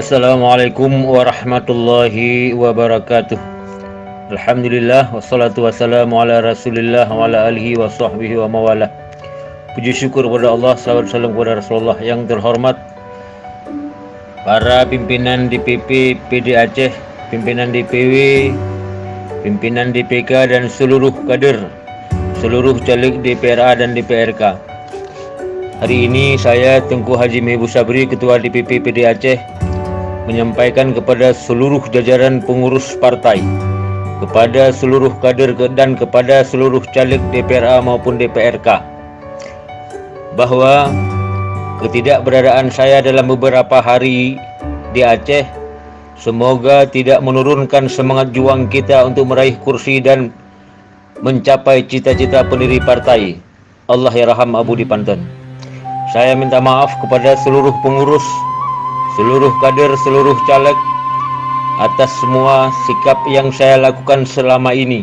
Assalamualaikum warahmatullahi wabarakatuh. Alhamdulillah wassalatu wassalamu ala Rasulillah wa ala alihi wa sahbihi wa mawalah. Puji syukur kepada Allah, salawat salam kepada Rasulullah. Yang terhormat para pimpinan DPP PD Aceh, pimpinan DPW, pimpinan DPK dan seluruh kader, seluruh caleg DPRA dan DPRK. Hari ini saya Tengku Haji Mehbu Sabri, Ketua DPP PD Aceh, menyampaikan kepada seluruh jajaran pengurus partai, kepada seluruh kader dan kepada seluruh caleg DPRA maupun DPRK bahwa ketidakberadaan saya dalam beberapa hari di Aceh semoga tidak menurunkan semangat juang kita untuk meraih kursi dan mencapai cita-cita pendiri partai. Allah yarham Abu Dipanten. Saya minta maaf kepada seluruh pengurus, seluruh kader, seluruh caleg atas semua sikap yang saya lakukan selama ini.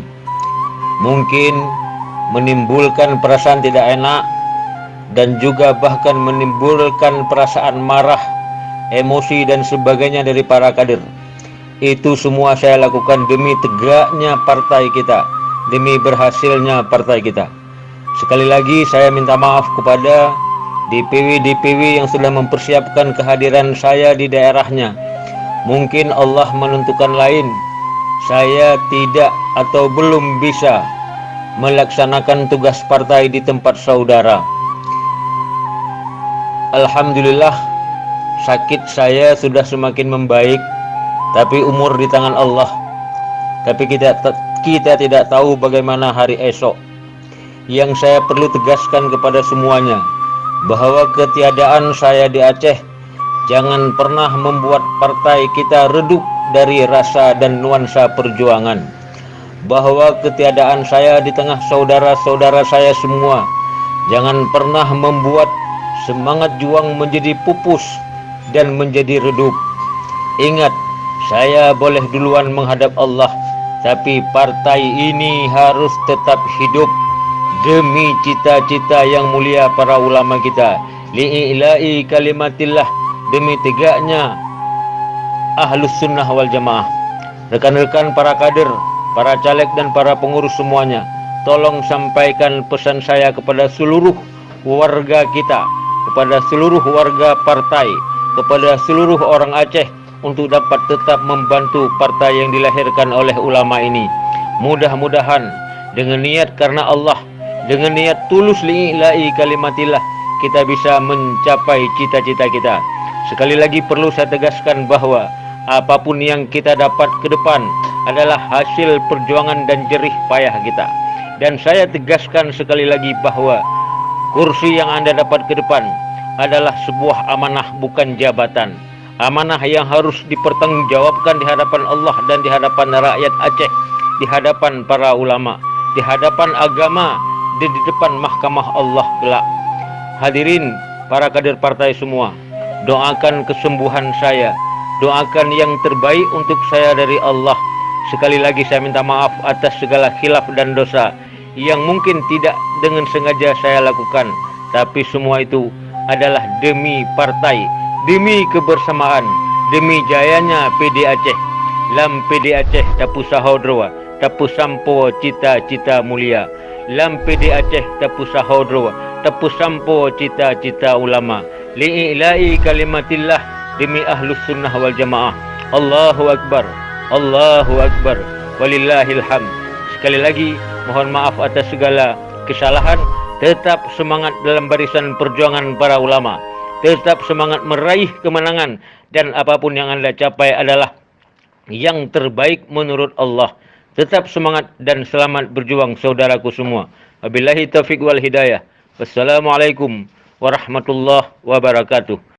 Mungkin menimbulkan perasaan tidak enak dan juga bahkan menimbulkan perasaan marah, emosi dan sebagainya dari para kader. Itu semua saya lakukan demi tegaknya partai kita, demi berhasilnya partai kita. Sekali lagi saya minta maaf kepada DPW yang sudah mempersiapkan kehadiran saya di daerahnya. Mungkin Allah menentukan lain, saya tidak atau belum bisa melaksanakan tugas partai di tempat saudara. Alhamdulillah, sakit saya sudah semakin membaik, tapi umur di tangan Allah. Tapi kita tidak tahu bagaimana hari esok. Yang saya perlu tegaskan kepada semuanya, bahwa ketiadaan saya di Aceh jangan pernah membuat partai kita redup dari rasa dan nuansa perjuangan. Bahwa ketiadaan saya di tengah saudara-saudara saya semua jangan pernah membuat semangat juang menjadi pupus dan menjadi redup. Ingat, saya boleh duluan menghadap Allah, tapi partai ini harus tetap hidup demi cita-cita yang mulia para ulama kita, li'ila'i kalimatillah, demi tegaknya ahlus sunnah wal jamaah. Rekan-rekan para kader, para caleg dan para pengurus semuanya, tolong sampaikan pesan saya kepada seluruh warga kita, kepada seluruh warga partai, kepada seluruh orang Aceh untuk dapat tetap membantu partai yang dilahirkan oleh ulama ini. Mudah-mudahan dengan niat karena Allah, dengan niat tulus li'ila'i kalimatillah, kita bisa mencapai cita-cita kita. Sekali lagi perlu saya tegaskan bahwa apapun yang kita dapat ke depan adalah hasil perjuangan dan jerih payah kita. Dan saya tegaskan sekali lagi bahwa kursi yang Anda dapat ke depan adalah sebuah amanah, bukan jabatan. Amanah yang harus dipertanggungjawabkan di hadapan Allah dan di hadapan rakyat Aceh, di hadapan para ulama, di hadapan agama, di depan mahkamah Allah kelak. Hadirin para kader partai semua, doakan kesembuhan saya, doakan yang terbaik untuk saya dari Allah. Sekali lagi saya minta maaf atas segala khilaf dan dosa yang mungkin tidak dengan sengaja saya lakukan, tapi semua itu adalah demi partai, demi kebersamaan, demi jayanya PD Aceh. Lam PD Aceh tapu sahodroa, tapu sampo cita-cita mulia. Lam PD Aceh tapu sahodro, tapu sampo cita-cita ulama. Li'ila'i kalimatillah, demi ahlus sunnah wal jamaah. Allahu Akbar, Allahu Akbar, walillahil hamd. Sekali lagi mohon maaf atas segala kesalahan. Tetap semangat dalam barisan perjuangan para ulama, tetap semangat meraih kemenangan, dan apapun yang Anda capai adalah yang terbaik menurut Allah. Tetap semangat dan selamat berjuang saudaraku semua. Wabillahi taufiq wal hidayah. Wassalamualaikum warahmatullahi wabarakatuh.